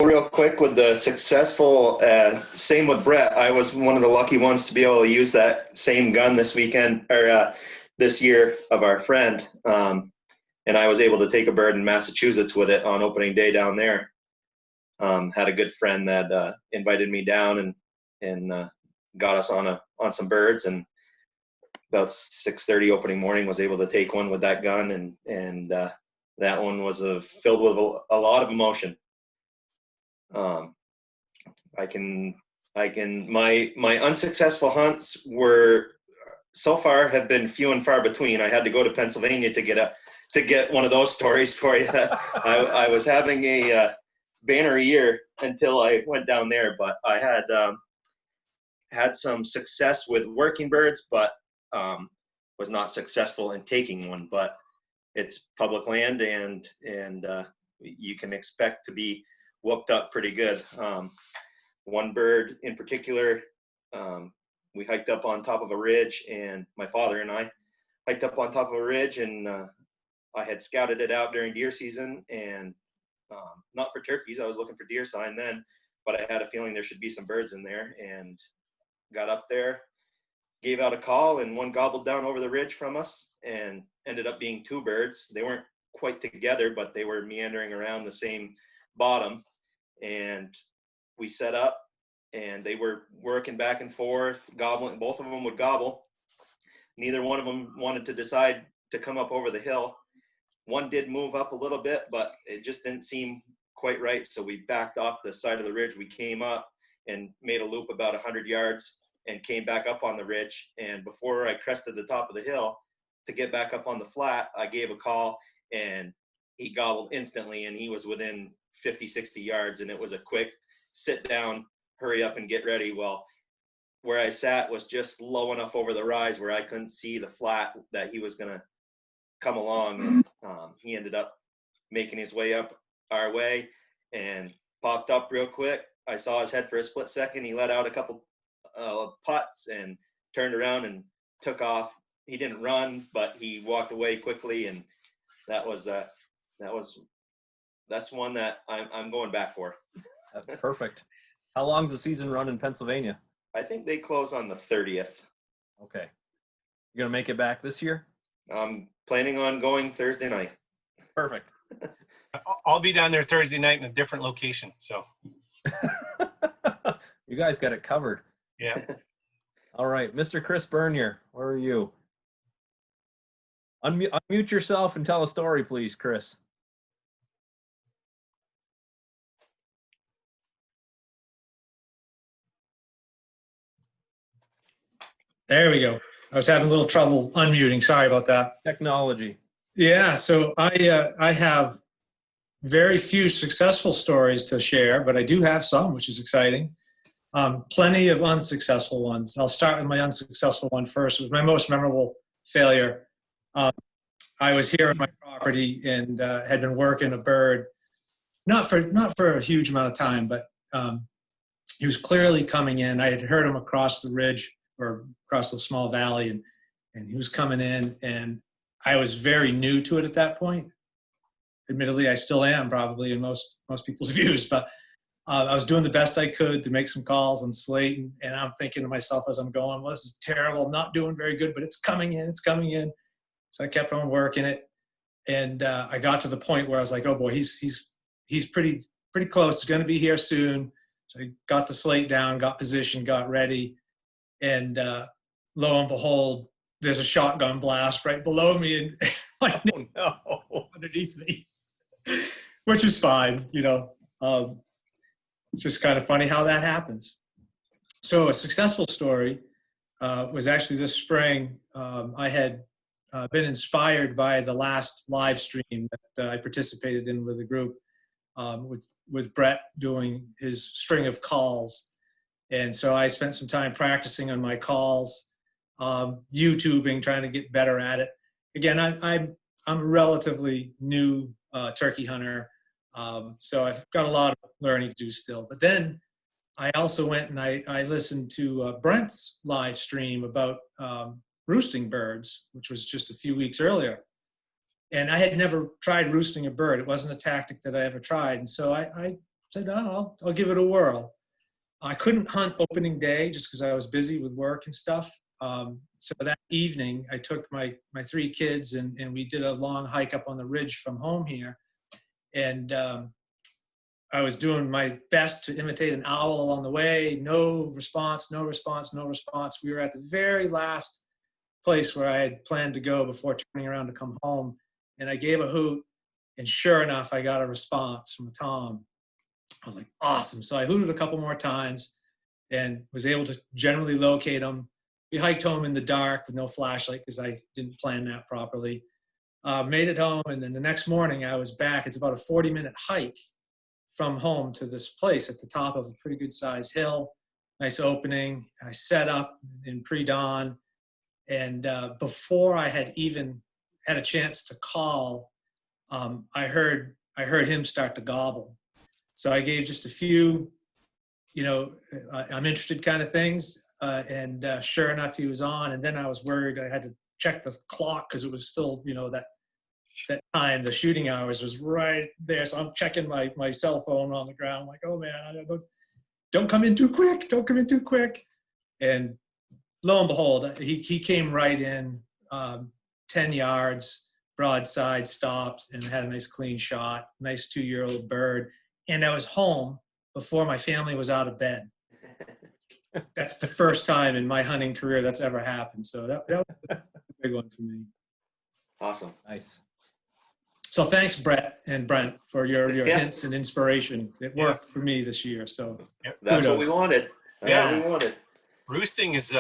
Real quick with the successful, same with Brett. I was one of the lucky ones to be able to use that same gun this weekend or this year of our friend. And I was able to take a bird in Massachusetts with it on opening day down there. Had a good friend that invited me down and got us on some birds, and about 6:30 opening morning was able to take one with that gun, and that one was filled with a lot of emotion. My unsuccessful hunts were so far have been few and far between. I had to go to Pennsylvania to get one of those stories for you. I was having a banner year until I went down there, but I had some success with working birds, but was not successful in taking one. But it's public land, and you can expect to be whooped up pretty good. One bird in particular, we hiked up on top of a ridge, and my father and I hiked up on top of a ridge, and I had scouted it out during deer season, and not for turkeys. I was looking for deer sign then, but I had a feeling there should be some birds in there, and got up there, gave out a call, and one gobbled down over the ridge from us, and ended up being two birds. They weren't quite together, but they were meandering around the same bottom, and we set up, and they were working back and forth, gobbling. Both of them would gobble. Neither one of them wanted to decide to come up over the hill. One did move up a little bit, but it just didn't seem quite right, so we backed off the side of the ridge. We came up and made a loop about 100 yards and came back up on the ridge, and before I crested the top of the hill to get back up on the flat, I gave a call, and he gobbled instantly, and he was within 50, 60 yards, and it was a quick sit down, hurry up and get ready. Well, where I sat was just low enough over the rise where I couldn't see the flat that he was going to come along. And he ended up making his way up our way and popped up real quick. I saw his head for a split second. He let out a couple putts and turned around and took off. He didn't run, but he walked away quickly, and that's one that I'm going back for. That's perfect. How long's the season run in Pennsylvania? I think they close on the 30th. Okay. You gonna make it back this year? I'm planning on going Thursday night. Perfect. I'll be down there Thursday night in a different location. So you guys got it covered. Yeah. All right, Mr. Chris Bernier, where are you? Unmute yourself and tell a story, please, Chris. There we go. I was having a little trouble unmuting. Sorry about that. Technology. Yeah, so I have very few successful stories to share, but I do have some, which is exciting. Plenty of unsuccessful ones. I'll start with my unsuccessful one first. It was my most memorable failure. I was here on my property and had been working a bird, not for a huge amount of time, but he was clearly coming in. I had heard him across the ridge or across the small valley, and he was coming in, and I was very new to it at that point. Admittedly, I still am probably in most people's views, but I was doing the best I could to make some calls on slate, and I'm thinking to myself as I'm going, well, this is terrible. I'm not doing very good, but it's coming in. So I kept on working it, and I got to the point where I was like, oh boy, he's pretty close. He's going to be here soon. So I got the slate down, got positioned, got ready, and lo and behold, there's a shotgun blast right below me and my underneath me, which is fine, you know. It's just kind of funny how that happens. So a successful story was actually this spring. I had been inspired by the last live stream that I participated in with a group with Brett doing his string of calls. And so I spent some time practicing on my calls, YouTubing, trying to get better at it. Again, I'm a relatively new turkey hunter, so I've got a lot of learning to do still. But then I also went and I listened to Brent's live stream about roosting birds, which was just a few weeks earlier. And I had never tried roosting a bird. It wasn't a tactic that I ever tried. And so I said, oh, I'll give it a whirl. I couldn't hunt opening day just because I was busy with work and stuff. So that evening, I took my 3 kids and we did a long hike up on the ridge from home here. And I was doing my best to imitate an owl along the way. No response, no response, no response. We were at the very last place where I had planned to go before turning around to come home. And I gave a hoot, and sure enough, I got a response from Tom. I was like, awesome. So I hooted a couple more times and was able to generally locate him. We hiked home in the dark with no flashlight because I didn't plan that properly. Made it home, and then the next morning I was back. It's about a 40-minute hike from home to this place at the top of a pretty good sized hill. Nice opening. I set up in pre-dawn, and before I had even had a chance to call, I heard him start to gobble. So I gave just a few, I'm interested kind of things, and sure enough, he was on. And then I was worried. I had to check the clock because it was still, that time, the shooting hours was right there. So I'm checking my cell phone on the ground. I'm like, oh man, don't come in too quick. Don't come in too quick. And lo and behold, he came right in, 10 yards, broadside, stopped, and had a nice clean shot, nice 2-year-old bird. And I was home before my family was out of bed. That's the first time in my hunting career that's ever happened. So that was a big one for me. Awesome. Nice. So thanks, Brett and Brent, for your Yeah. hints and inspiration. It worked for me this year. So That's what kudos. we wanted. That's Yeah. what we wanted. Roosting is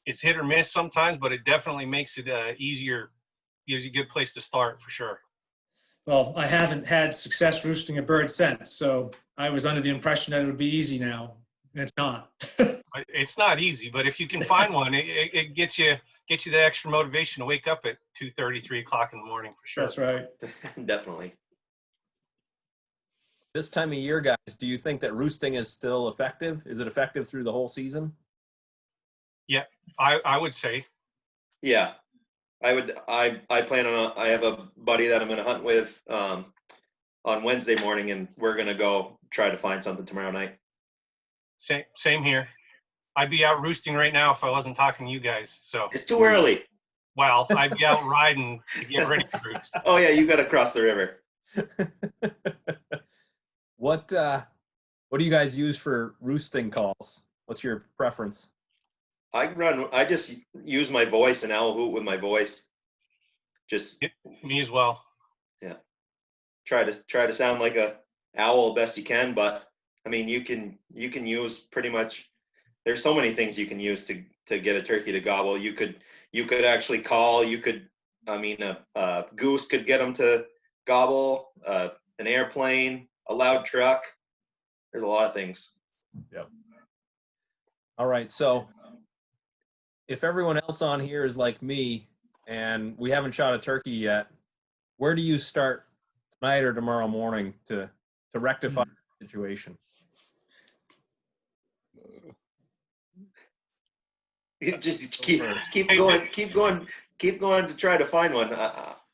hit or miss sometimes, but it definitely makes it easier. Gives you a good place to start for sure. Well, I haven't had success roosting a bird since, so I was under the impression that it would be easy now, and it's not. It's not easy, but if you can find one, it gets you the extra motivation to wake up at 2:30, 3 o'clock in the morning for sure. That's right. Definitely. This time of year, guys, do you think that roosting is still effective? Is it effective through the whole season? Yeah, I would say. Yeah. I plan on, I have a buddy that I'm going to hunt with on Wednesday morning, and we're going to go try to find something tomorrow night. Same here. I'd be out roosting right now if I wasn't talking to you guys. So It's too early. well, I'd be out riding to get ready to roost. Oh yeah, you got to cross the river. What do you guys use for roosting calls? What's your preference? I just use my voice and owl hoot with my voice. Just Me as well. yeah. Try to sound like a owl best you can, but I mean you can use pretty much, there's so many things you can use to get a turkey to gobble. You could actually call, a goose could get them to gobble, an airplane, a loud truck. There's a lot of things. Yep. All right. So if everyone else on here is like me and we haven't shot a turkey yet, where do you start tonight or tomorrow morning to rectify the situation? Just keep going to try to find one.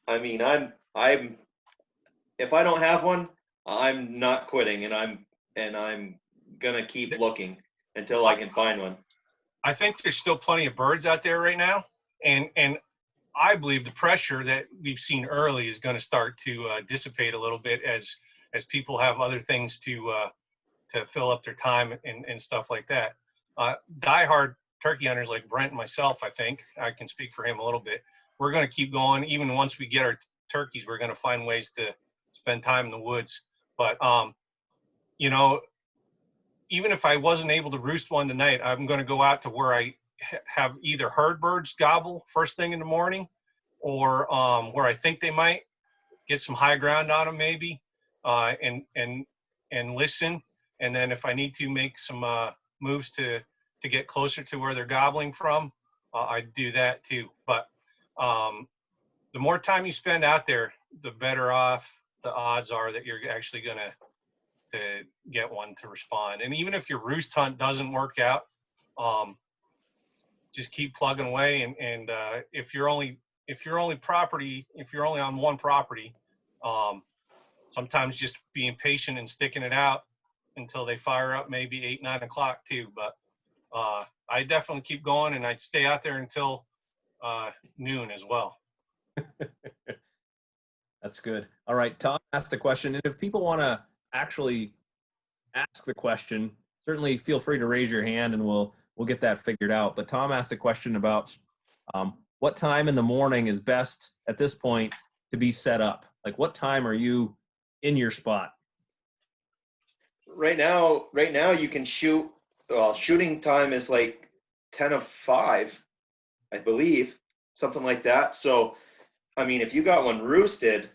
I mean, I'm if I don't have one, I'm not quitting, and I'm gonna keep looking until I can find one. I think there's still plenty of birds out there right now, and I believe the pressure that we've seen early is going to start to dissipate a little bit as people have other things to fill up their time and stuff like that. Diehard turkey hunters like Brent and myself, I think I can speak for him a little bit. We're going to keep going. Even once we get our turkeys, we're going to find ways to spend time in the woods. But even if I wasn't able to roost one tonight, I'm going to go out to where I have either heard birds gobble first thing in the morning, or where I think they might get some high ground on them, maybe, and listen. And then if I need to make some moves to get closer to where they're gobbling from, I do that too. But the more time you spend out there, the better off the odds are that you're actually going to get one to respond. And even if your roost hunt doesn't work out, just keep plugging away. And if you're only on one property, sometimes just being patient and sticking it out until they fire up, maybe 8, 9 o'clock too. But I definitely keep going, and I'd stay out there until noon as well. That's good. All right, Tom asked the question, and if people want to actually ask the question, certainly feel free to raise your hand, and we'll get that figured out. But Tom asked a question about what time in the morning is best at this point to be set up. Like, what time are you in your spot? Right now you can shoot. Well, shooting time is like 10:05, I believe, something like that. So, I mean, if you got one roosted,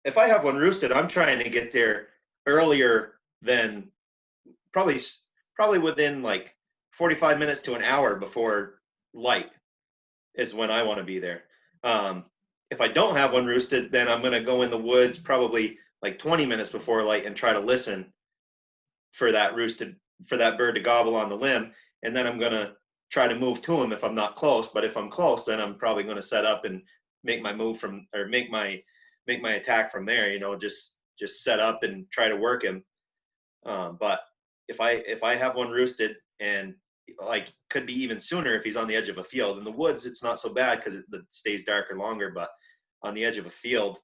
if I have one roosted, I'm trying to get there earlier than probably within like 45 minutes to an hour before light is when I want to be there. If I don't have one roosted, then I'm going to go in the woods probably like 20 minutes before light and try to listen for that bird to gobble on the limb. And then I'm going to try to move to him if I'm not close. But if I'm close, then I'm probably going to set up and make my move make my attack from there, you know, just set up and try to work him. But if I have one roosted, and like could be even sooner if he's on the edge of a field. In the woods, it's not so bad because it stays darker longer, but on the edge of a field,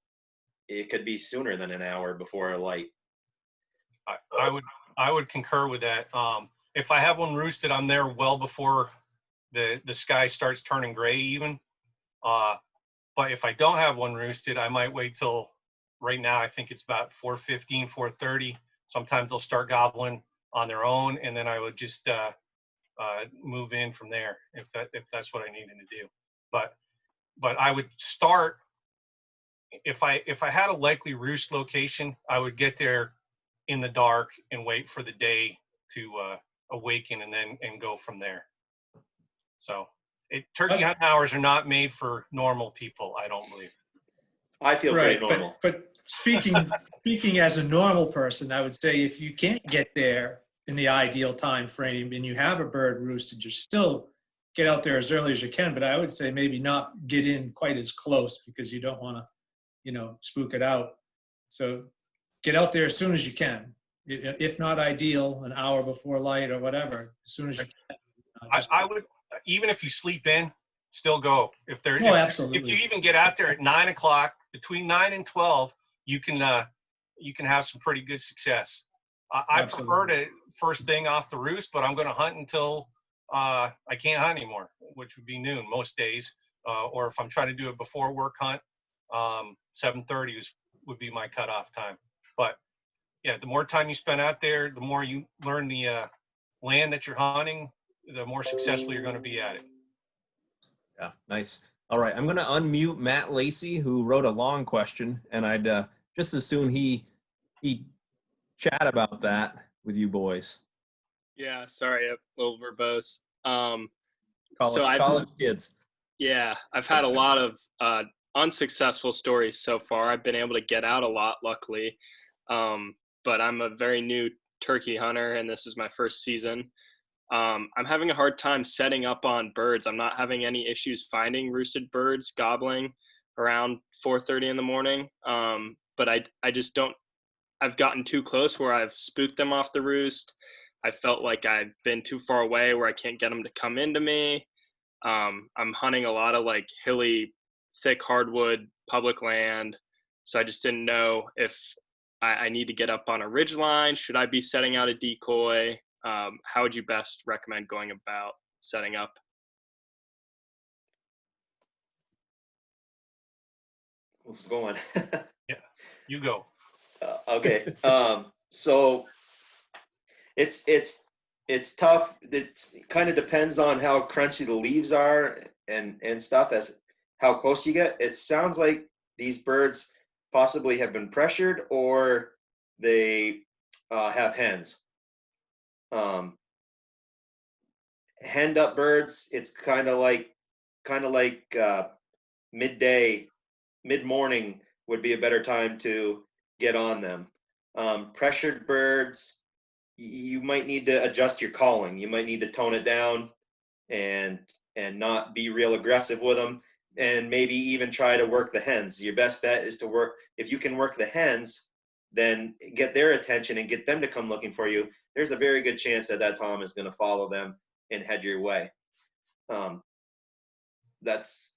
it could be sooner than an hour before a light. I would concur with that. If I have one roosted, I'm there well before the sky starts turning gray even. But if I don't have one roosted, I might wait till, right now I think it's about 4:15, 4:30. Sometimes they'll start gobbling on their own, and then I would just move in from there if that's what I needed to do. But I would start, if I had a likely roost location, I would get there in the dark and wait for the day to awaken, and go from there. So turkey hunting hours are not made for normal people, I don't believe. I feel Right, pretty normal. but speaking as a normal person, I would say if you can't get there in the ideal time frame and you have a bird roosted, just still get out there as early as you can. But I would say maybe not get in quite as close because you don't want to, you know, spook it out. So get out there as soon as you can. If not ideal, an hour before light or whatever, as soon as you can. I would, even if you sleep in, still go. Absolutely. If you even get out there at 9 o'clock, between 9 and 12, you can have some pretty good success. I prefer to first thing off the roost, but I'm going to hunt until I can't hunt anymore, which would be noon most days. Or if I'm trying to do a before work hunt, 7:30 would be my cutoff time. But yeah, the more time you spend out there, the more you learn the land that you're hunting, the more successful you're going to be at it. Yeah, nice. All right, I'm going to unmute Matt Lacey, who wrote a long question, and I'd just as soon he chat about that with you boys. Yeah, sorry, a little verbose. College kids. Yeah, I've had a lot of unsuccessful stories so far. I've been able to get out a lot, luckily, but I'm a very new turkey hunter, and this is my first season. I'm having a hard time setting up on birds. I'm not having any issues finding roosted birds gobbling around 4:30 in the morning. But I just don't, I've gotten too close where I've spooked them off the roost. I felt like I've been too far away where I can't get them to come into me. I'm hunting a lot of like hilly, thick hardwood public land. So I just didn't know if I need to get up on a ridge line. Should I be setting out a decoy? How would you best recommend going about setting up? Who's going? Yeah, you go. Okay. So it's tough. It kind of depends on how crunchy the leaves are and stuff, as how close you get. It sounds like these birds possibly have been pressured, or they have hens. Henned up birds, it's kind of like mid-morning would be a better time to get on them. Pressured birds, you might need to adjust your calling. You might need to tone it down and not be real aggressive with them, and maybe even try to work the hens. Your best bet is to work, if you can work the hens, then get their attention and get them to come looking for you, there's a very good chance that that tom is going to follow them and head your way. That's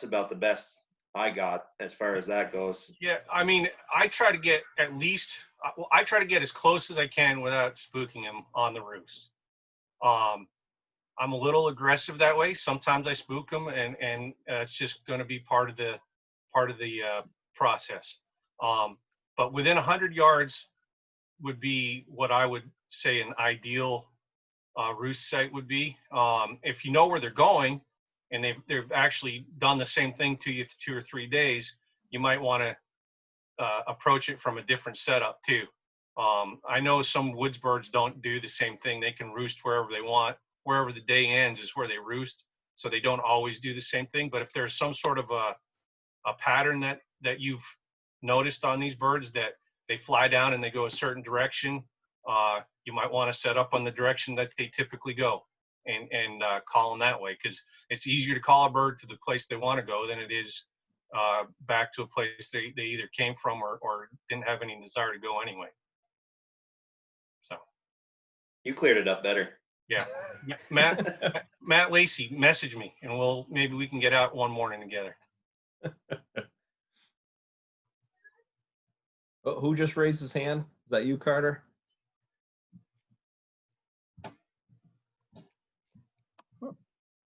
about the best I got as far as that goes. Yeah, I mean, I try to get at least, I try to get as close as I can without spooking them on the roost. I'm a little aggressive that way. Sometimes I spook them, and it's just going to be part of the process. But within 100 yards would be what I would say an ideal roost site would be. If you know where they're going, and they've actually done the same thing to you 2 or 3 days, you might want to approach it from a different setup too. I know some woods birds don't do the same thing. They can roost wherever they want. Wherever the day ends is where they roost. So they don't always do the same thing. But if there's some sort of a pattern that you've noticed on these birds, that they fly down and they go a certain direction, you might want to set up on the direction that they typically go and call them that way, because it's easier to call a bird to the place they want to go than it is back to a place they either came from or didn't have any desire to go anyway. So you cleared it up better. Yeah, Matt Lacey, message me, and maybe we can get out one morning together. Who just raised his hand? Is that you, Carter?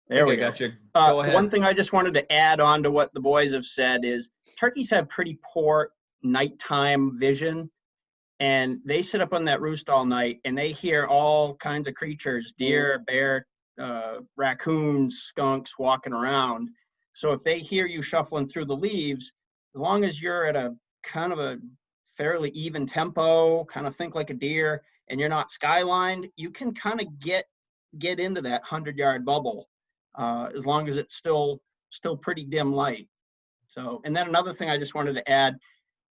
There we got you. go. Go ahead. One thing I just wanted to add on to what the boys have said is turkeys have pretty poor nighttime vision, and they sit up on that roost all night and they hear all kinds of creatures, deer, bear, raccoons, skunks walking around. So if they hear you shuffling through the leaves, as long as you're at a kind of a fairly even tempo, kind of think like a deer, and you're not skylined, you can kind of get into that 100-yard bubble. As long as it's still pretty dim light. So, and then another thing I just wanted to add,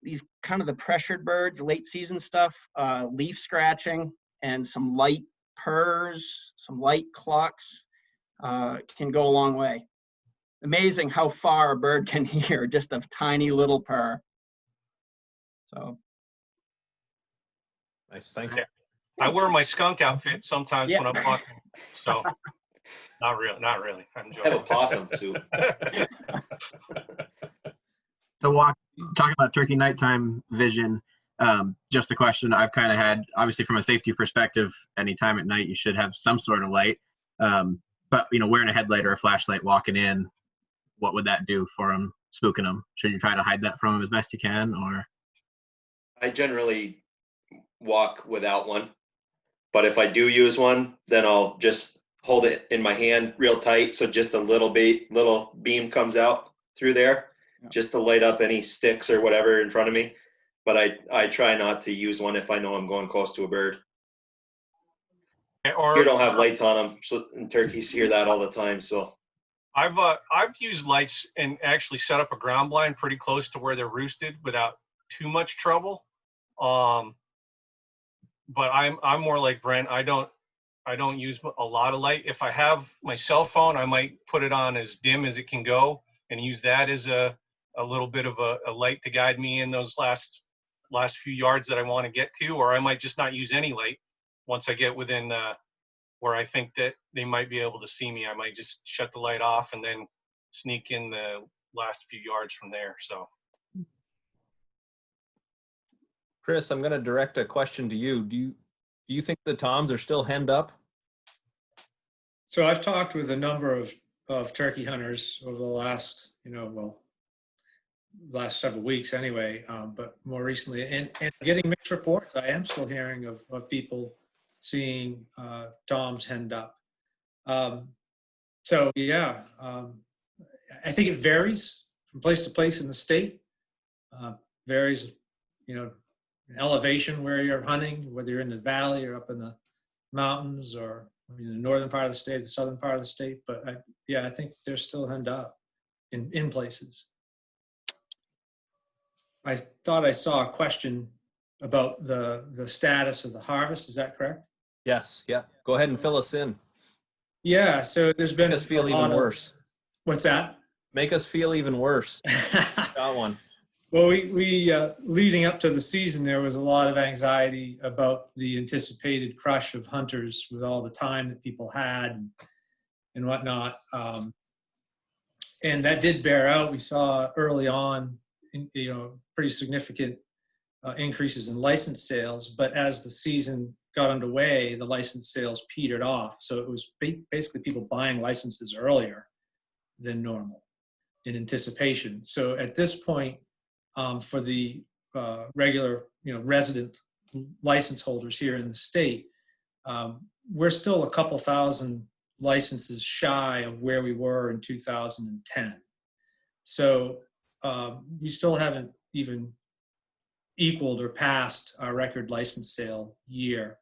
these kind of the pressured birds, late season stuff, leaf scratching and some light purrs, some light clucks can go a long way. Amazing how far a bird can hear just a tiny little purr. So. Nice, thanks. Yeah. I wear my skunk outfit sometimes when I'm walking, so. Not really. I'm joking. I have a possum too. So talking about turkey nighttime vision, just a question I've kind of had, obviously from a safety perspective, anytime at night you should have some sort of light. But wearing a headlight or a flashlight walking in, what would that do for them, spooking them? Should you try to hide that from them as best you can, or? I generally walk without one, but if I do use one, then I'll just hold it in my hand real tight, so just a little beam comes out through there, just to light up any sticks or whatever in front of me. But I try not to use one if I know I'm going close to a bird. Or you don't have lights on them, so and turkeys hear that all the time. So I've used lights and actually set up a ground blind pretty close to where they're roosted without too much trouble. But I'm more like Brent. I don't use a lot of light. If I have my cell phone, I might put it on as dim as it can go and use that as a little bit of a light to guide me in those last few yards that I want to get to, or I might just not use any light. Once I get within where I think that they might be able to see me, I might just shut the light off and then sneak in the last few yards from there. So. Chris, I'm going to direct a question to you. Do you think the toms are still henned up? So I've talked with a number of turkey hunters over the last, last several weeks anyway, but more recently, and getting mixed reports. I am still hearing of people seeing toms henned up. So yeah, I think it varies from place to place in the state. Varies, elevation where you're hunting, whether you're in the valley or up in the mountains or in the northern part of the state, the southern part of the state. But I think they're still henned up in places. I thought I saw a question about the status of the harvest. Is that correct? Yes. Yeah. Go ahead and fill us in. Yeah. So there's been Make us feel even worse. What's that? Make us feel even worse. Got one. Well, we leading up to the season, there was a lot of anxiety about the anticipated crush of hunters with all the time that people had and whatnot. And that did bear out. We saw early on, pretty significant increases in license sales. But as the season got underway, the license sales petered off. So it was basically people buying licenses earlier than normal in anticipation. So at this point, for the regular, resident license holders here in the state, we're still a couple thousand licenses shy of where we were in 2010. So we still haven't even equaled or passed our record license sale year.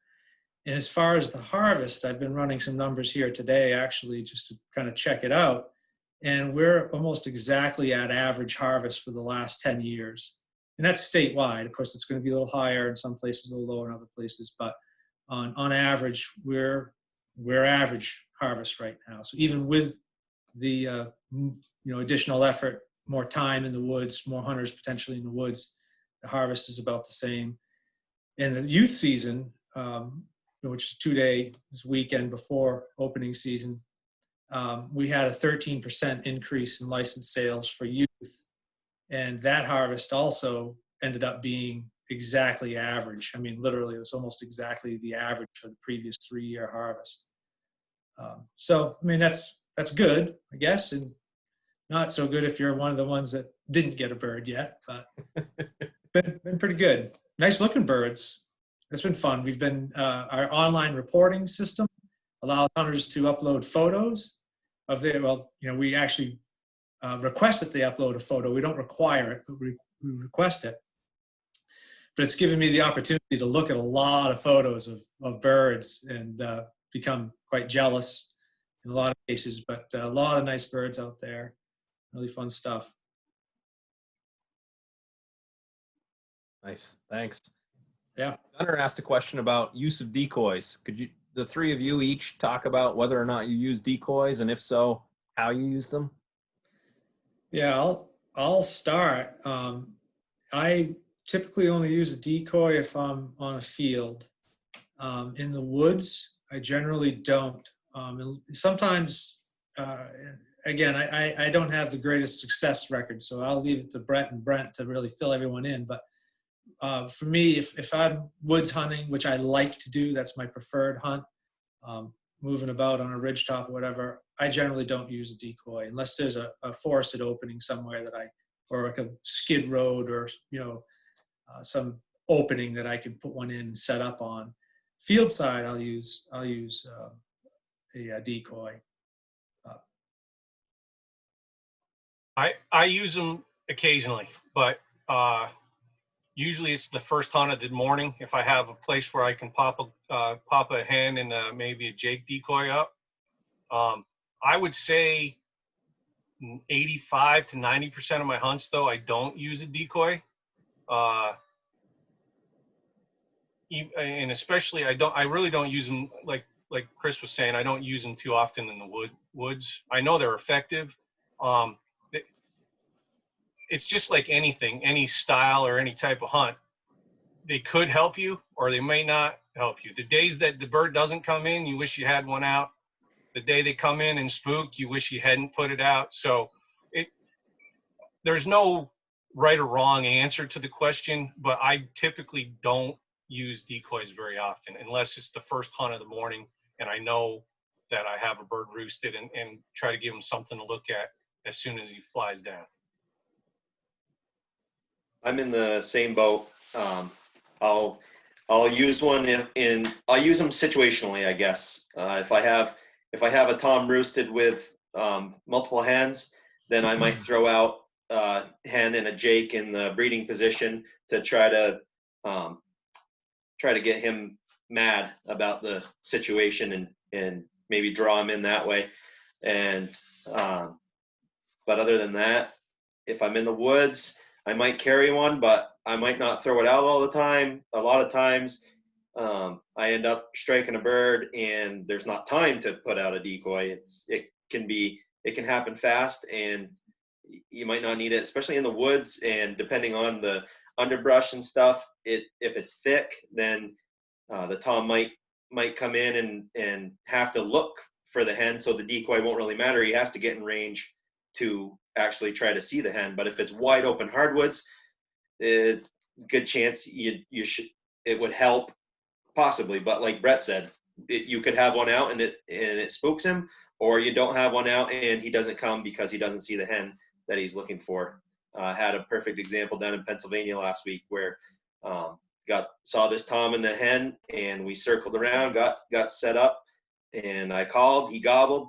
And as far as the harvest, I've been running some numbers here today, actually, just to kind of check it out. And we're almost exactly at average harvest for the last 10 years. And that's statewide. Of course, it's going to be a little higher in some places, a little lower in other places. But on average, we're average harvest right now. So even with the additional effort, more time in the woods, more hunters potentially in the woods, the harvest is about the same. And the youth season, which is 2 day, this weekend before opening season, we had a 13% increase in license sales for youth. And that harvest also ended up being exactly average. I mean, literally, it was almost exactly the average for the previous 3-year harvest. So, I mean, that's good, I guess, and not so good if you're one of the ones that didn't get a bird yet, but been pretty good. Nice looking birds. It's been fun. We've been, our online reporting system allows hunters to upload photos of their, we actually request that they upload a photo. We don't require it, but we request it. But it's given me the opportunity to look at a lot of photos of birds and become quite jealous in a lot of cases, but a lot of nice birds out there. Really fun stuff. Nice, thanks. Yeah. Gunnar asked a question about use of decoys. Could you, the three of you, each talk about whether or not you use decoys, and if so, how you use them? Yeah, I'll start. I typically only use a decoy if I'm on a field. In the woods, I generally don't. And sometimes, again, I don't have the greatest success record, so I'll leave it to Brett and Brent to really fill everyone in. But for me, if I'm woods hunting, which I like to do, that's my preferred hunt, moving about on a ridgetop or whatever, I generally don't use a decoy unless there's a forested opening somewhere that or like a skid road or, some opening that I can put one in and set up on. Field side, I'll use a decoy. I use them occasionally, but usually it's the first hunt of the morning. If I have a place where I can pop a hen and maybe a Jake decoy up, I would say 85 to 90% of my hunts, though, I don't use a decoy. And especially I really don't use them like Chris was saying. I don't use them too often in the woods. I know they're effective. It's just like anything, any style or any type of hunt. They could help you or they may not help you. The days that the bird doesn't come in, you wish you had one out. The day they come in and spook, you wish you hadn't put it out. So there's no right or wrong answer to the question, but I typically don't use decoys very often unless it's the first hunt of the morning and I know that I have a bird roosted and try to give him something to look at as soon as he flies down. I'm in the same boat. I'll use one I'll use them situationally, I guess. If I have a tom roosted with multiple hens, then I might throw out a hen and a Jake in the breeding position to try to get him mad about the situation and maybe draw him in that way. And but other than that, if I'm in the woods, I might carry one, but I might not throw it out all the time. A lot of times I end up striking a bird and there's not time to put out a decoy. It can happen fast, and you might not need it, especially in the woods, and depending on the underbrush and stuff. If it's thick, then the tom might come in and have to look for the hen, so the decoy won't really matter. He has to get in range to actually try to see the hen. But if it's wide open hardwoods, good chance you should, it would help possibly. But like Brett said, you could have one out and it spooks him, or you don't have one out and he doesn't come because he doesn't see the hen that he's looking for. Had a perfect example down in Pennsylvania last week where saw this tom and the hen, and we circled around, got set up, and I called, he gobbled,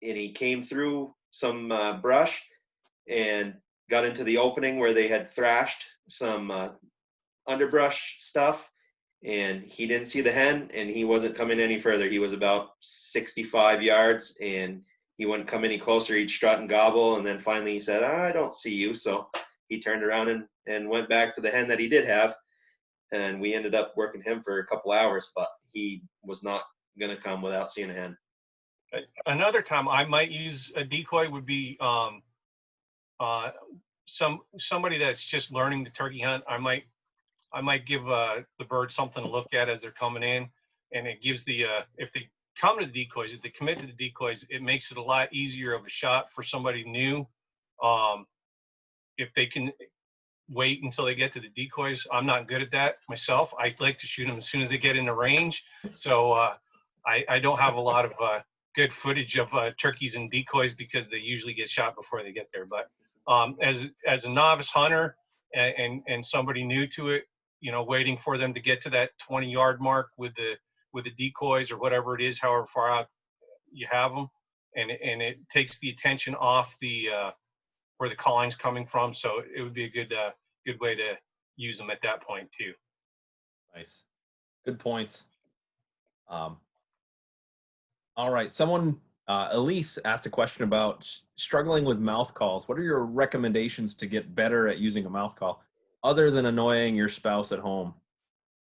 and he came through some brush and got into the opening where they had thrashed some underbrush stuff, and he didn't see the hen, and he wasn't coming any further. He was about 65 yards, and he wouldn't come any closer. He'd strut and gobble, and then finally he said, I don't see you. So he turned around and went back to the hen that he did have, and we ended up working him for a couple hours, but he was not going to come without seeing a hen. Another time I might use a decoy would be somebody that's just learning the turkey hunt. I might give the bird something to look at as they're coming in, and it gives the if they come to the decoys, if they commit to the decoys, it makes it a lot easier of a shot for somebody new. If they can wait until they get to the decoys, I'm not good at that myself. I like to shoot them as soon as they get into range. So I don't have a lot of good footage of turkeys and decoys because they usually get shot before they get there. But as a novice hunter and somebody new to it, you know, waiting for them to get to that 20-yard mark with the decoys or whatever it is, however far out you have them, and it takes the attention off the where the calling's coming from. So it would be a good way to use them at that point too. Nice. Good points. All right. Someone, Elise asked a question about struggling with mouth calls. What are your recommendations to get better at using a mouth call other than annoying your spouse at home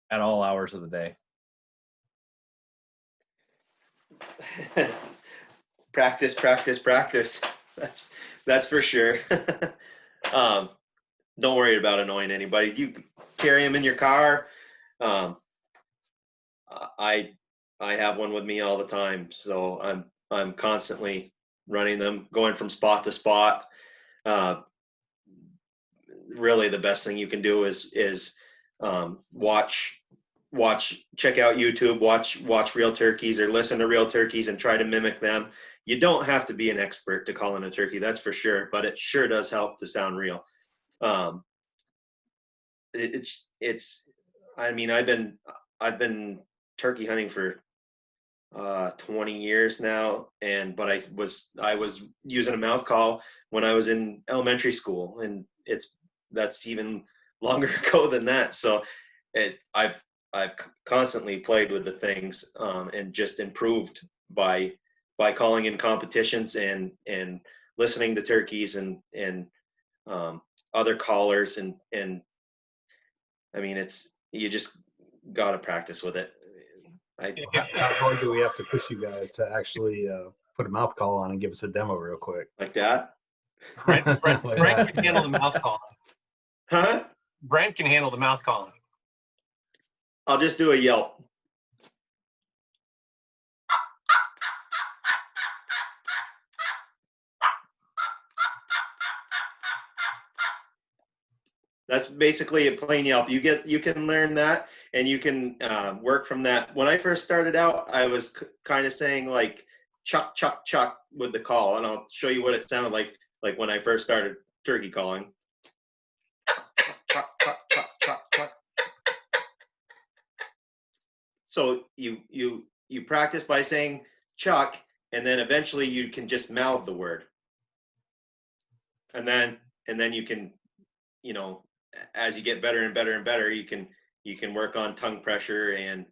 at all hours of the day? Practice. That's for sure. Don't worry about annoying anybody. You carry them in your car. I have one with me all the time, so I'm constantly running them, going from spot to spot. Really, the best thing you can do is check out YouTube, watch real turkeys, or listen to real turkeys and try to mimic them. You don't have to be an expert to call in a turkey, that's for sure, but it sure does help to sound real. I mean, I've been turkey hunting for 20 years now, but I was using a mouth call when I was in elementary school, and that's even longer ago than that. So I've constantly played with the things and just improved by calling in competitions and listening to turkeys and other callers, and I mean, you just got to practice with it. How hard do we have to push you guys to actually put a mouth call on and give us a demo real quick? Like that? Brent can handle the mouth calling. Huh? Brent can handle the mouth calling. I'll just do a yelp. That's basically a plain yelp. You can learn that, and you can work from that. When I first started out, I was kind of saying like chuck, chuck, chuck with the call, and I'll show you what it sounded like when I first started turkey calling. Chuck, chuck, chuck, chuck, chuck. So you practice by saying chuck, and then eventually you can just mouth the word, and then you can, you know, as you get better and better and better, you can work on tongue pressure, and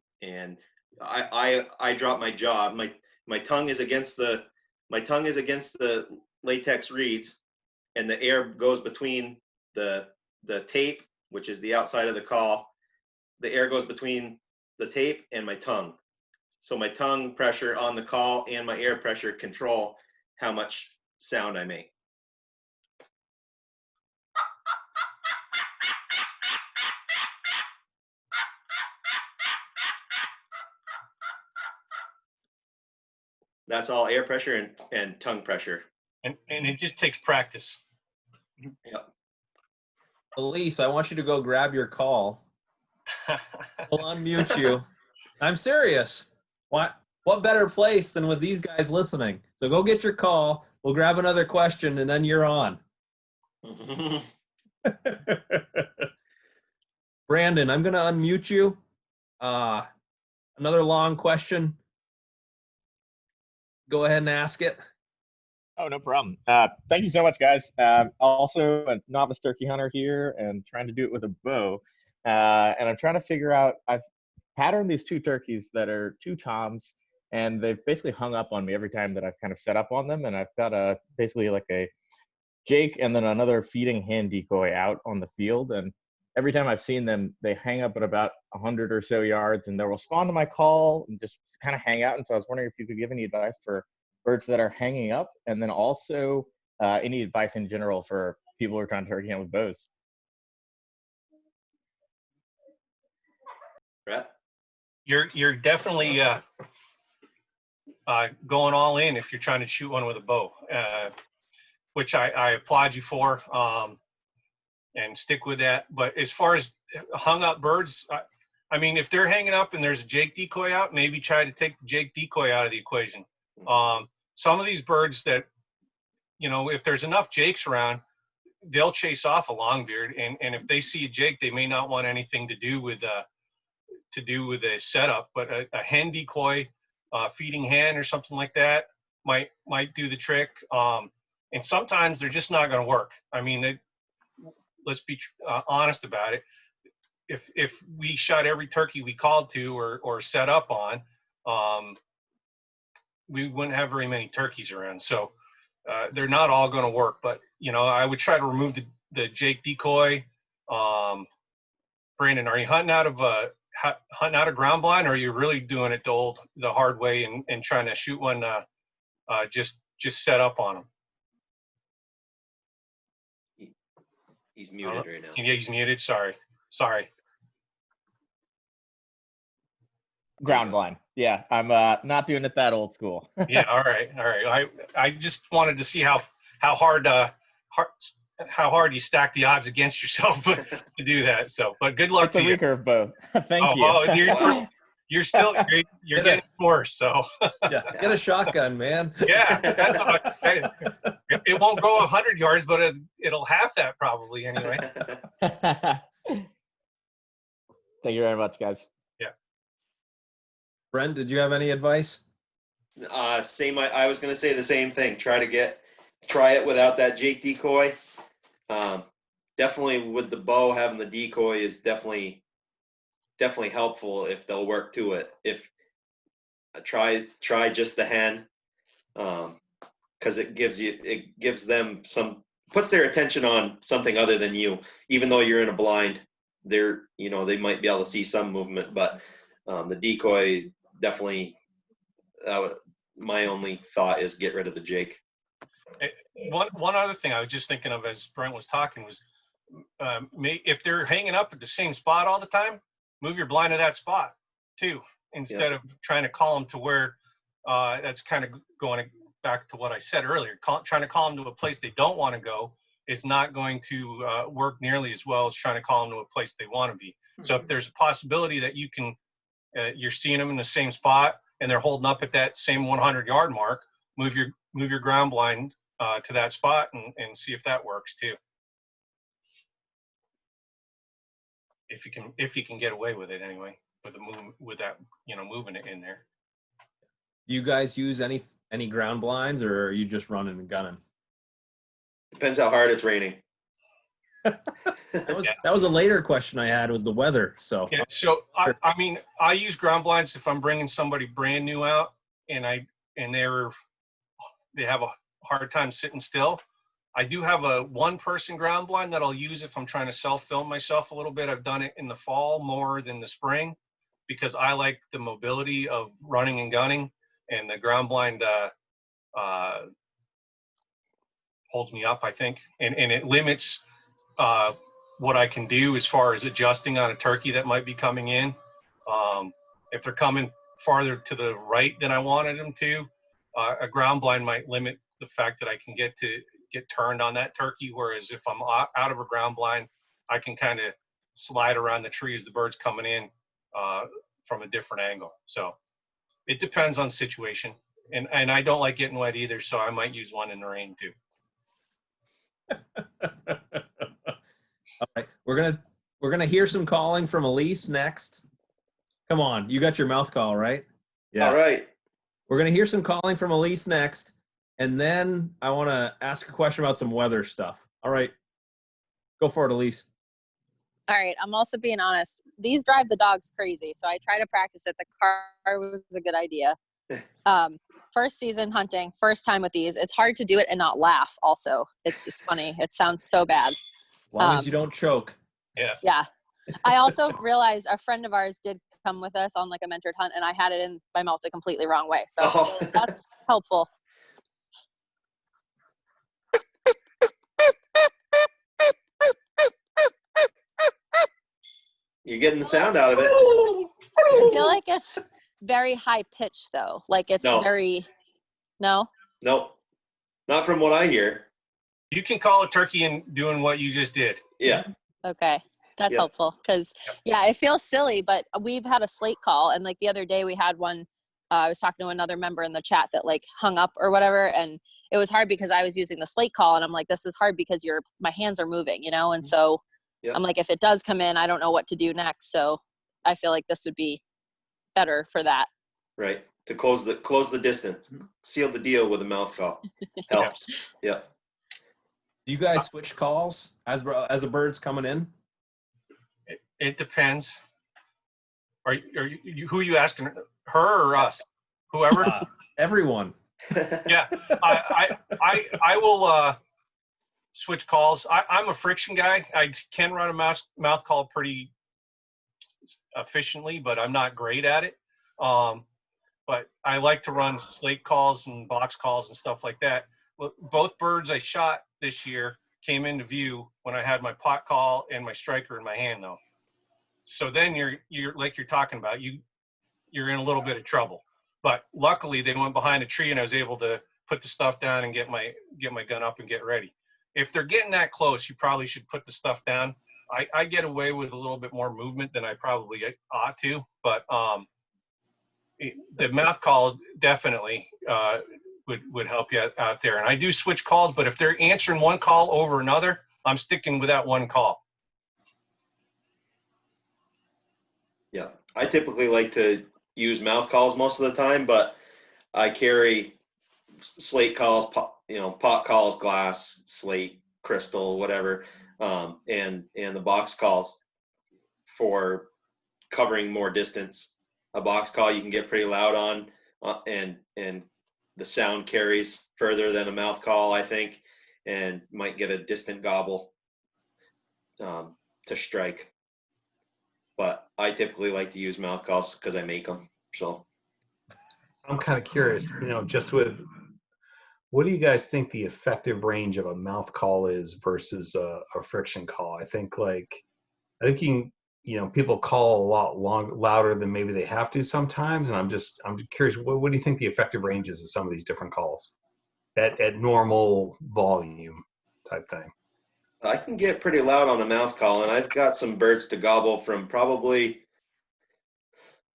I drop my jaw. My tongue is against the latex reeds, and the air goes between the tape, which is the outside of the call. The air goes between the tape and my tongue. So my tongue pressure on the call and my air pressure control how much sound I make. That's all air pressure and tongue pressure. And it just takes practice. Yep. Elise, I want you to go grab your call. We'll unmute you. I'm serious. What better place than with these guys listening? So go get your call. We'll grab another question, and then you're on. Brandon, I'm going to unmute you. Another long question. Go ahead and ask it. Oh, no problem. Thank you so much, guys. Also a novice turkey hunter here and trying to do it with a bow. And I'm trying to figure out, I've patterned these 2 turkeys that are 2 toms, and they've basically hung up on me every time that I've kind of set up on them. And I've got basically like a Jake and then another feeding hand decoy out on the field. And every time I've seen them, they hang up at about 100 or so yards, and they'll respond to my call and just kind of hang out. And so I was wondering if you could give any advice for birds that are hanging up, and then also any advice in general for people who are trying to turkey hunt with bows. Brett? You're definitely going all in if you're trying to shoot one with a bow, which I applaud you for, and stick with that. But as far as hung up birds, I mean, if they're hanging up and there's a Jake decoy out, maybe try to take the Jake decoy out of the equation. Some of these birds that, you know, if there's enough Jakes around, they'll chase off a longbeard, and if they see a Jake, they may not want anything to do with a setup, but a hen decoy, feeding hen or something like that might do the trick. And sometimes they're just not going to work. I mean, let's be honest about it. If we shot every turkey we called to or set up on, we wouldn't have very many turkeys around. So they're not all going to work. But you know, I would try to remove the Jake decoy. Brandon, are you hunting out of ground blind, or are you really doing it the hard way and trying to shoot one just set up on them? He's muted right now. Yeah, he's muted. Sorry. Ground blind. Yeah, I'm not doing it that old school. Yeah, all right. I just wanted to see how hard you stack the odds against yourself to do that. So, but good luck to you. It's a recurve bow. Thank you. Oh, you're still you're getting worse. So Yeah, get a shotgun, man. yeah, that's what it won't go 100 yards, but it'll half that probably anyway. Thank you very much, guys. Brent, did you have any advice? Same. I was going to say the same thing. Try it without that Jake decoy. Definitely with the bow, having the decoy is definitely helpful if they'll work to it. If try just the hen, because it gives them puts their attention on something other than you. Even though you're in a blind, they might be able to see some movement, but the decoy definitely. My only thought is get rid of the Jake. One other thing I was just thinking of as Brent was talking was, if they're hanging up at the same spot all the time, move your blind to that spot too, instead of trying to call them to where. That's kind of going back to what I said earlier. Trying to call them to a place they don't want to go is not going to work nearly as well as trying to call them to a place they want to be. So if there's a possibility that you can, you're seeing them in the same spot and they're holding up at that same 100-yard mark, move your ground blind to that spot and see if that works too. If you can get away with it anyway, with that, moving it in there. You guys use any ground blinds, or are you just running and gunning? Depends how hard it's raining. That was a later question I had, was the weather. So yeah, so I mean, I use ground blinds if I'm bringing somebody brand new out and they have a hard time sitting still. I do have a one-person ground blind that I'll use if I'm trying to self-film myself a little bit. I've done it in the fall more than the spring because I like the mobility of running and gunning, and the ground blind holds me up, I think, and it limits what I can do as far as adjusting on a turkey that might be coming in. If they're coming farther to the right than I wanted them to, A ground blind might limit the fact that I can get turned on that turkey, whereas if I'm out of a ground blind, I can kind of slide around the tree as the bird's coming in from a different angle. So it depends on situation. And I don't like getting wet either, so I might use one in the rain too. All right, we're gonna hear some calling from Elise next. Come on, you got your mouth call, right? Yeah. All right. We're gonna hear some calling from Elise next, and then I want to ask a question about some weather stuff. All right, go for it, Elise. All right, I'm also being honest. These drive the dogs crazy, so I try to practice it. The car was a good idea. First season hunting, first time with these. It's hard to do it and not laugh. Also, it's just funny. It sounds so bad. As long as you don't choke. Yeah. Yeah. I also realized a friend of ours did come with us on like a mentored hunt, and I had it in my mouth the completely wrong way. So that's helpful. You're getting the sound out of it. I feel like it's very high pitched though. Like it's No. very, no? Nope. Not from what I hear. You can call a turkey in doing what you just did. Yeah. Okay. That's Yep. helpful. Cause yeah, it feels silly, but we've had a slate call. And like the other day we had one, I was talking to another member in the chat that like hung up or whatever. And it was hard because I was using the slate call and I'm like, this is hard because my hands are moving, you know? And so Yep. I'm like, if it does come in, I don't know what to do next. So I feel like this would be better for that. Right. To close the distance. Seal the deal with a mouth call. Helps. Yeah. Do you guys switch calls as a bird's coming in? It depends. Are you who are you asking? Her or us? Whoever. Everyone. Yeah. I will switch calls. I'm a friction guy. I can run a mouth call pretty efficiently, but I'm not great at it. But I like to run slate calls and box calls and stuff like that. Both birds I shot this year came into view when I had my pot call and my striker in my hand though. So then you're like you're talking about, you're in a little bit of trouble. But luckily they went behind a tree and I was able to put the stuff down and get my gun up and get ready. If they're getting that close, you probably should put the stuff down. I get away with a little bit more movement than I probably ought to, but the mouth call definitely would help you out there. And I do switch calls, but if they're answering one call over another, I'm sticking with that one call. Yeah. I typically like to use mouth calls most of the time, but I carry slate calls, pot calls, glass, slate, crystal, whatever, and the box calls for covering more distance. A box call you can get pretty loud on, and the sound carries further than a mouth call, I think, and might get a distant gobble to strike. But I typically like to use mouth calls because I make them. So I'm kind of curious, just with, what do you guys think the effective range of a mouth call is versus a friction call? I think you can, people call a lot louder than maybe they have to sometimes. And I'm curious, what do you think the effective range is of some of these different calls at normal volume type thing? I can get pretty loud on a mouth call, and I've got some birds to gobble from probably,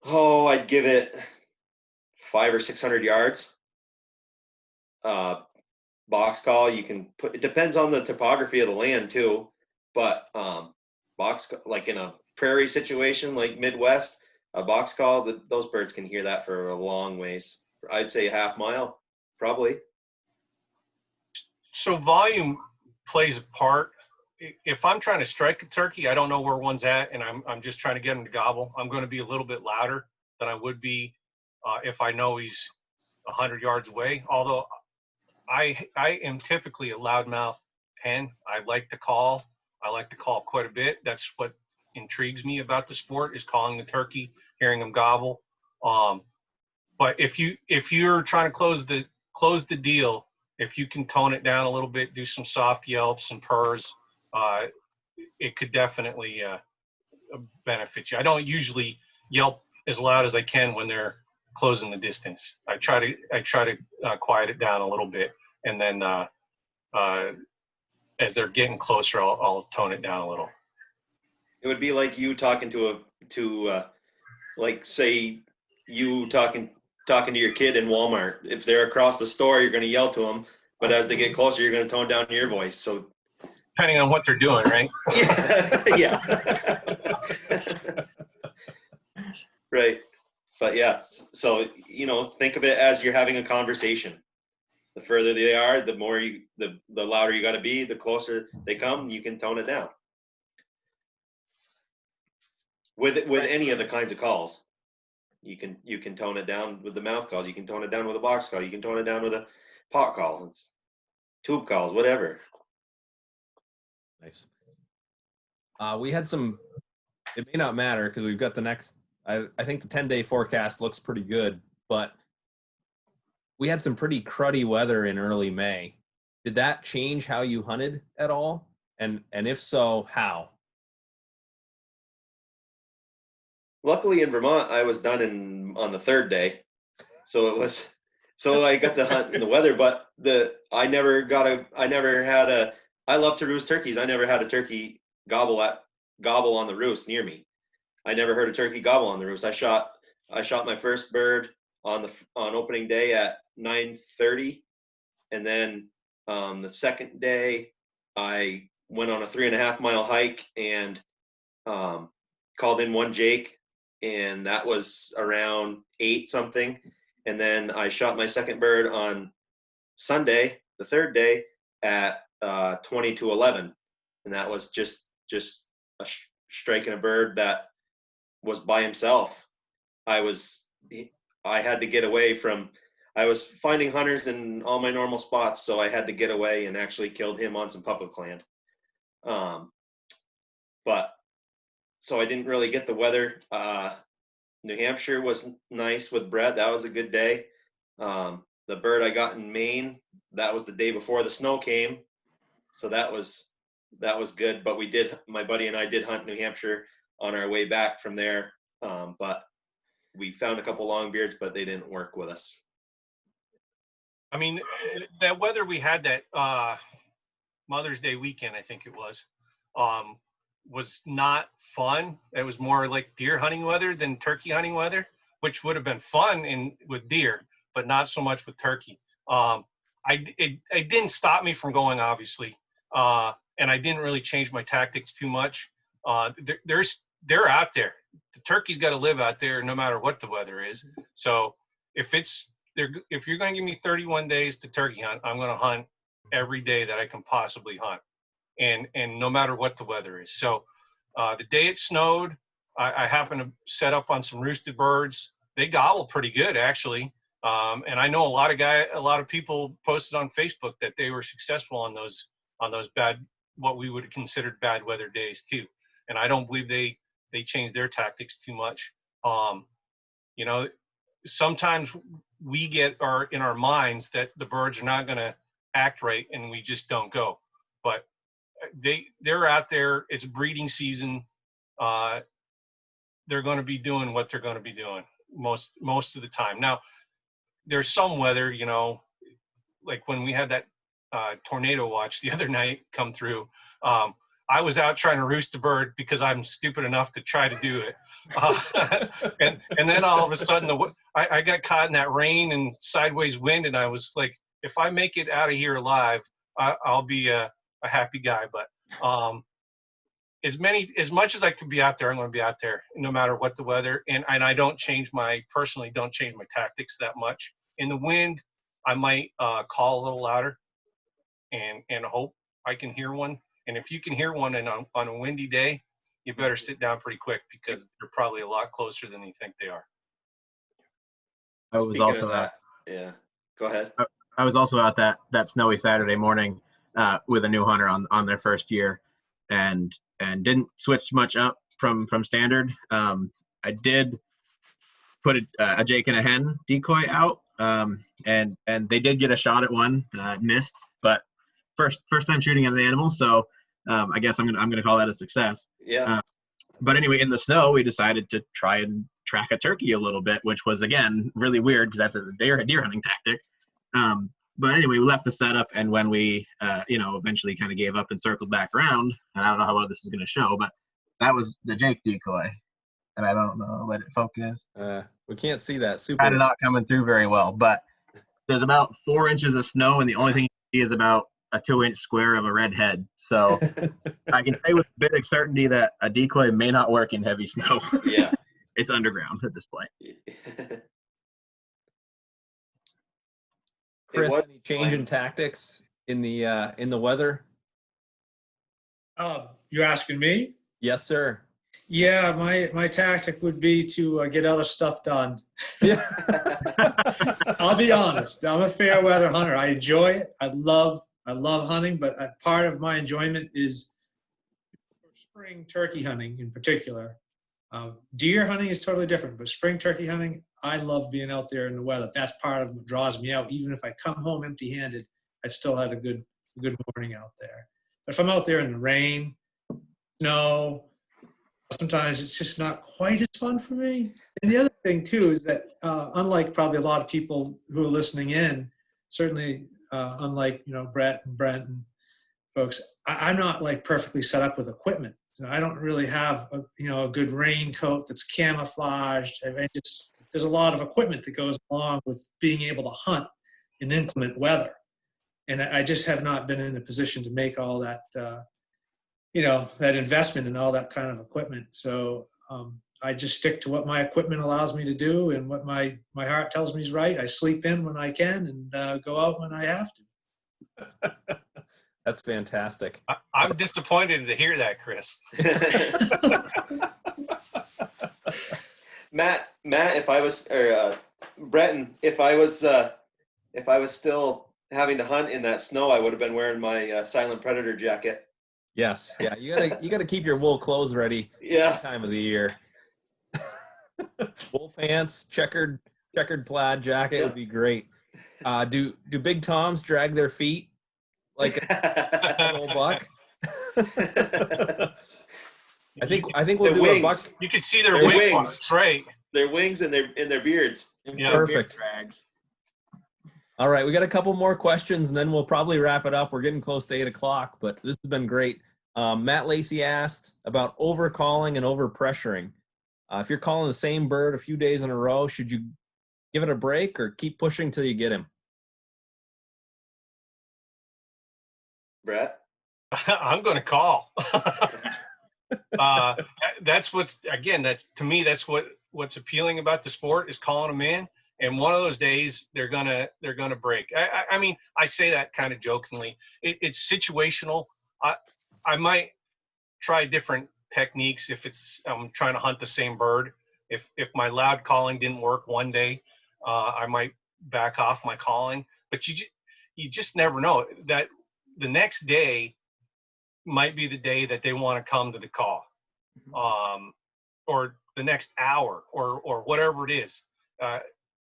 I'd give it 500 or 600 yards. Box call, you can put, it depends on the topography of the land too, but like in a prairie situation like Midwest, a box call, those birds can hear that for a long ways. I'd say a half mile, probably. So volume plays a part. If I'm trying to strike a turkey, I don't know where one's at, and I'm just trying to get him to gobble, I'm going to be a little bit louder than I would be if I know he's 100 yards away. Although I am typically a loudmouth hen. I like to call. I like to call quite a bit. That's what intrigues me about the sport, is calling the turkey, hearing him gobble. But if you're trying to close the deal, if you can tone it down a little bit, do some soft yelps and purrs, it could definitely benefit you. I don't usually yelp as loud as I can when they're closing the distance. I try to quiet it down a little bit, and then as they're getting closer, I'll tone it down a little. It would be like you talking like say you talking to your kid in Walmart. If they're across the store, you're going to yell to them, but as they get closer, you're going to tone down your voice. So depending on what they're doing, right? Yeah. Right. But yeah, so think of it as you're having a conversation. The further they are, the more the louder you got to be. The closer they come, you can tone it down. With any of the kinds of calls, you can tone it down with the mouth calls. You can tone it down with a box call. You can tone it down with a pot call. It's tube calls, whatever. Nice. We had some. It may not matter because we've got the next. I think the 10-day forecast looks pretty good, but we had some pretty cruddy weather in early May. Did that change how you hunted at all? And if so, how? Luckily in Vermont, I was done on the third day, so I got to hunt in the weather. But I love to roost turkeys. I never had a turkey gobble on the roost near me. I never heard a turkey gobble on the roost. I shot my first bird on opening day at 9:30, and then the second day I went on a 3.5 mile hike and called in one Jake, and that was around 8 something. And then I shot my second bird on Sunday, the third day, at 20 to 11, and that was just striking a bird that was by himself. I had to get away from. I was finding hunters in all my normal spots, so I had to get away and actually killed him on some public land. But so I didn't really get the weather. New Hampshire was nice with Brett. That was a good day. The bird I got in Maine, that was the day before the snow came, so that was good. But my buddy and I did hunt New Hampshire on our way back from there. But we found a couple long beards, but they didn't work with us. I mean, that weather we had that Mother's Day weekend, I think it was not fun. It was more like deer hunting weather than turkey hunting weather, which would have been fun with deer, but not so much with turkey. It didn't stop me from going, obviously, and I didn't really change my tactics too much. They're out there. The turkey's got to live out there no matter what the weather is. So if you're going to give me 31 days to turkey hunt, I'm going to hunt every day that I can possibly hunt, and no matter what the weather is. So the day it snowed, I happened to set up on some roosted birds. They gobble pretty good, actually. And I know a lot of people posted on Facebook that they were successful on those bad, what we would have considered bad weather days too. And I don't believe they changed their tactics too much. Sometimes we get in our minds that the birds are not going to act right, and we just don't go. But they're out there. It's breeding season. They're going to be doing what they're going to be doing most of the time. Now, there's some weather, like when we had that tornado watch the other night come through. I was out trying to roost a bird because I'm stupid enough to try to do it. And then all of a sudden, I got caught in that rain and sideways wind, and I was like, if I make it out of here alive, I'll be a happy guy. But as much as I could be out there, I'm going to be out there no matter what the weather. And I personally don't change my tactics that much. In the wind, I might call a little louder and hope I can hear one. And if you can hear one on a windy day, you better sit down pretty quick because they're probably a lot closer than you think they are. I was also that. Yeah, go ahead. I was also out that snowy Saturday morning with a new hunter on their first year, and didn't switch much up from standard. I did put a Jake and a hen decoy out, and they did get a shot at one, missed, but first time shooting at an animal, so I guess I'm gonna call that a success. Yeah. But anyway, in the snow, we decided to try and track a turkey a little bit, which was, again, really weird because that's a deer hunting tactic. But anyway, we left the setup, and when we, eventually kind of gave up and circled back around, and I don't know how well this is going to show, but that was the Jake decoy. And I don't know, let it focus. We can't see that. Super. Kind of not coming through very well, but there's about 4 inches of snow, and the only thing you see is about a 2-inch square of a red head. So I can say with a bit of certainty that a decoy may not work in heavy snow. Yeah. It's underground at this point. Chris, any change in tactics in the weather? You're asking me? Yes, sir. Yeah, my tactic would be to get other stuff done. Yeah. I'll be honest. I'm a fair weather hunter. I enjoy it. I love hunting, but part of my enjoyment is spring turkey hunting in particular. Deer hunting is totally different, but spring turkey hunting, I love being out there in the weather. That's part of what draws me out. Even if I come home empty-handed, I've still had a good morning out there. But if I'm out there in the rain, snow, sometimes it's just not quite as fun for me. And the other thing too is that unlike probably a lot of people who are listening in, certainly unlike Brett and Brent and folks, I'm not like perfectly set up with equipment. So I don't really have a good raincoat that's camouflaged. There's a lot of equipment that goes along with being able to hunt in inclement weather, and I just have not been in a position to make all that that investment in all that kind of equipment. So I just stick to what my equipment allows me to do and what my heart tells me is right. I sleep in when I can and go out when I have to. That's fantastic. I'm disappointed to hear that, Chris. Matt, if I was, or Breton, if I was still having to hunt in that snow, I would have been wearing my Silent Predator jacket. Yes. Yeah. You gotta keep your wool clothes ready. Yeah. Time of the year. Wool pants, checkered plaid jacket would be great. Do big toms drag their feet like an old buck? I think we'll do a buck. You can see their wings. Marks, right? Their wings and their beards. Yeah. Perfect. All right, we got a couple more questions, and then we'll probably wrap it up. We're getting close to 8 o'clock, but this has been great. Matt Lacey asked about overcalling and overpressuring. If you're calling the same bird a few days in a row, should you give it a break or keep pushing till you get him? Brett? I'm going to call. That's to me, that's what's appealing about the sport is calling them in. And one of those days they're gonna break. I mean, I say that kind of jokingly. It's situational. I might try different techniques if I'm trying to hunt the same bird. If my loud calling didn't work one day, I might back off my calling. But you just never know. That the next day might be the day that they want to come to the call, or the next hour, or whatever it is.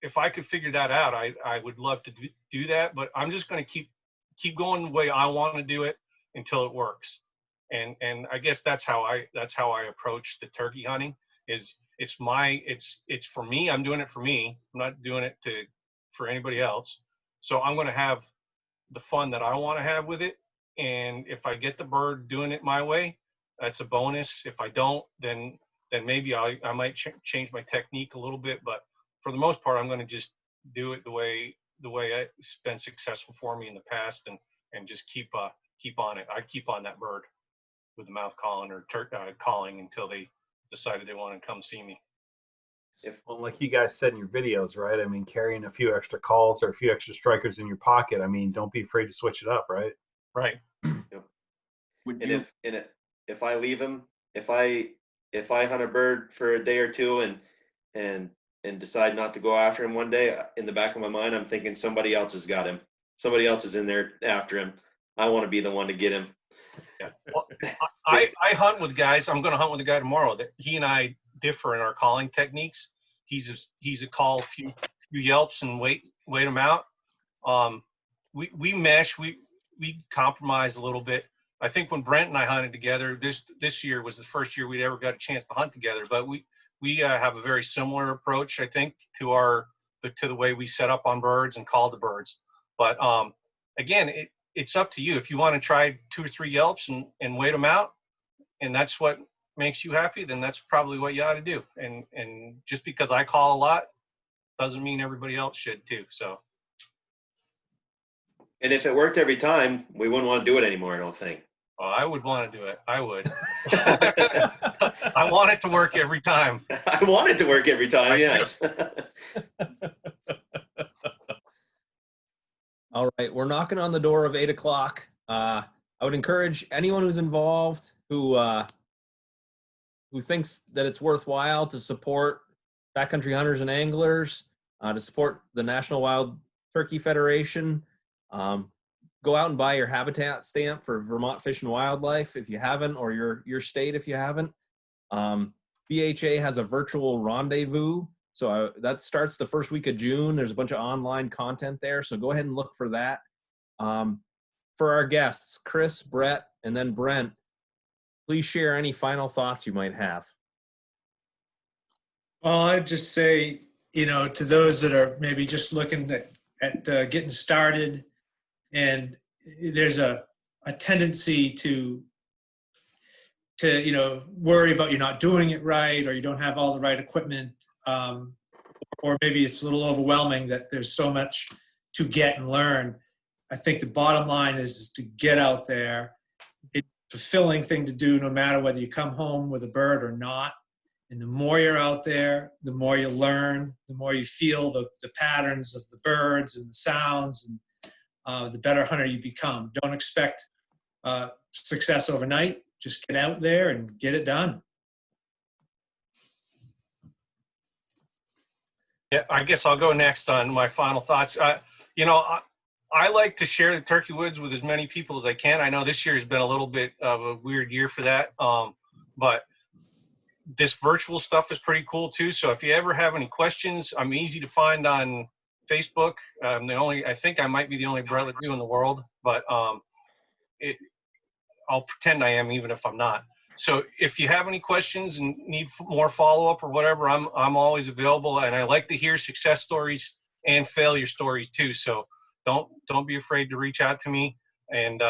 If I could figure that out, I would love to do that. But I'm just going to keep going the way I want to do it until it works. And I guess that's how I approach the turkey hunting. It's for me. I'm doing it for me. I'm not doing it for anybody else. So I'm going to have the fun that I want to have with it. And if I get the bird doing it my way, that's a bonus. If I don't, then maybe I might change my technique a little bit. But for the most part, I'm going to just do it the way it's been successful for me in the past, and just keep on it. I keep on that bird with the mouth calling or calling until they decided they want to come see me. Well, like you guys said in your videos, right? I mean, carrying a few extra calls or a few extra strikers in your pocket. I mean, don't be afraid to switch it up, right? Right. Yep. If I leave him, if I hunt a bird for a day or two and decide not to go after him one day, in the back of my mind, I'm thinking somebody else has got him. Somebody else is in there after him. I want to be the one to get him. Yeah. Well, I hunt with guys. I'm going to hunt with a guy tomorrow that he and I differ in our calling techniques. He's a call, few yelps and wait him out. We mesh. We compromise a little bit. I think when Brent and I hunted together, this year was the first year we'd ever got a chance to hunt together. But we have a very similar approach, I think, to the way we set up on birds and call the birds. But again, it's up to you. If you want to try 2 or 3 yelps and wait them out, and that's what makes you happy, then that's probably what you ought to do. And just because I call a lot doesn't mean everybody else should too. So. And if it worked every time, we wouldn't want to do it anymore, I don't think. Oh, I would want to do it. I would. I want it to work every time. I want it to work every time, yes. All right, we're knocking on the door of 8 o'clock. I would encourage anyone who's involved who thinks that it's worthwhile to support backcountry hunters and anglers, to support the National Wild Turkey Federation. Go out and buy your habitat stamp for Vermont Fish and Wildlife if you haven't, or your state if you haven't. BHA has a virtual rendezvous, so that starts the first week of June. There's a bunch of online content there, so go ahead and look for that. For our guests, Chris, Brett, and then Brent, please share any final thoughts you might have. Well, I'd just say, to those that are maybe just looking at getting started, and there's a tendency to worry about you not doing it right, or you don't have all the right equipment, or maybe it's a little overwhelming that there's so much to get and learn. I think the bottom line is to get out there. It's a fulfilling thing to do no matter whether you come home with a bird or not. And the more you're out there, the more you learn, the more you feel the patterns of the birds and the sounds, and the better hunter you become. Don't expect success overnight. Just get out there and get it done. Yeah, I guess I'll go next on my final thoughts. I like to share the turkey woods with as many people as I can. I know this year has been a little bit of a weird year for that, but this virtual stuff is pretty cool too. So if you ever have any questions, I'm easy to find on Facebook. I think I might be the only Brett Ledoux in the world, but I'll pretend I am even if I'm not. So if you have any questions and need more follow-up or whatever, I'm always available, and I like to hear success stories and failure stories too. So don't be afraid to reach out to me. And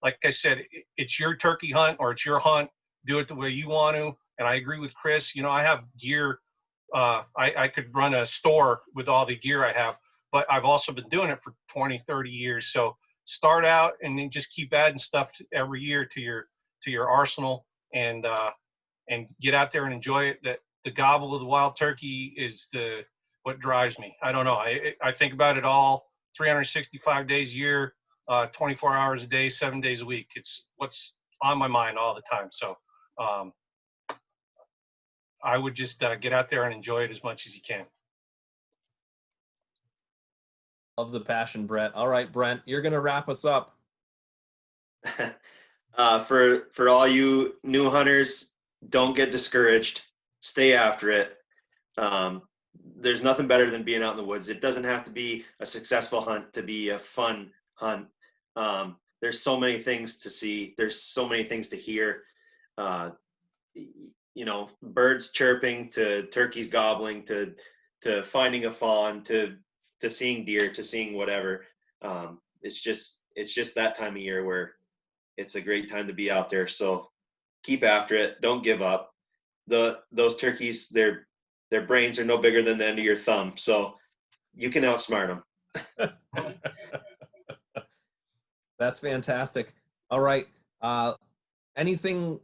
like I said, it's your turkey hunt or it's your hunt. Do it the way you want to. And I agree with Chris. I have gear. I could run a store with all the gear I have, but I've also been doing it for 20, 30 years. So start out and then just keep adding stuff every year to your arsenal, and get out there and enjoy it. That the gobble of the wild turkey is what drives me. I don't know. I think about it all 365 days a year, 24 hours a day, 7 days a week. It's what's on my mind all the time. So I would just get out there and enjoy it as much as you can. Love the passion, Brett. All right, Brent, you're going to wrap us up. For all you new hunters, don't get discouraged. Stay after it. There's nothing better than being out in the woods. It doesn't have to be a successful hunt to be a fun hunt. There's so many things to see. There's so many things to hear. Birds chirping to turkeys gobbling to finding a fawn to seeing deer to seeing whatever. It's just that time of year where it's a great time to be out there. So keep after it. Don't give up. Those turkeys, their brains are no bigger than the end of your thumb. So you can outsmart them. That's fantastic. All right. Anything,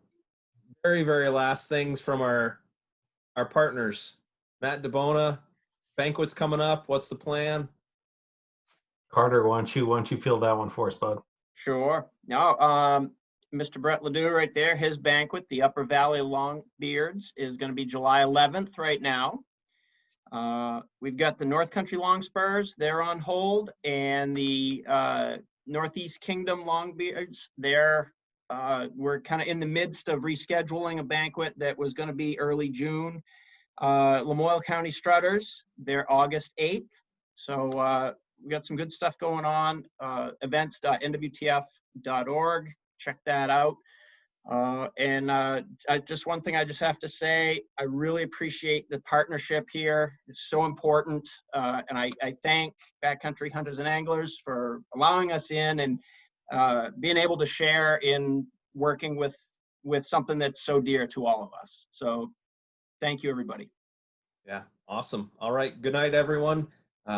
very, very last things from our partners? Matt DeBona, banquet's coming up. What's the plan? Carter, why don't you field that one for us, bud? Sure. No, Mr. Brett Ledoux right there, his banquet, the Upper Valley Longbeards, is going to be July 11th right now. We've got the North Country Long Spurs, they're on hold, and the Northeast Kingdom Longbeards, we're kind of in the midst of rescheduling a banquet that was going to be early June. Lamoille County Strutters, they're August 8th. So we got some good stuff going on. Events.nwtf.org. check that out. Just one thing I just have to say, I really appreciate the partnership here. It's so important. And I thank Backcountry Hunters and Anglers for allowing us in and being able to share in working with something that's so dear to all of us. So thank you, everybody. Yeah, awesome. All right, good night, everyone.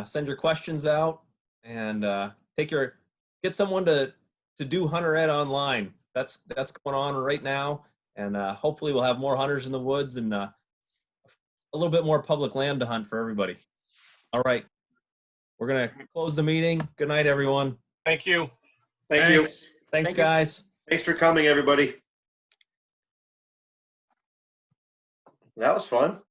Send your questions out and get someone to do Hunter Ed online. That's going on right now, and hopefully we'll have more hunters in the woods and a little bit more public land to hunt for everybody. All right, we're gonna close the meeting. Good night, everyone. Thank you. Thank you. Thanks, guys. Thanks for coming, everybody. That was fun.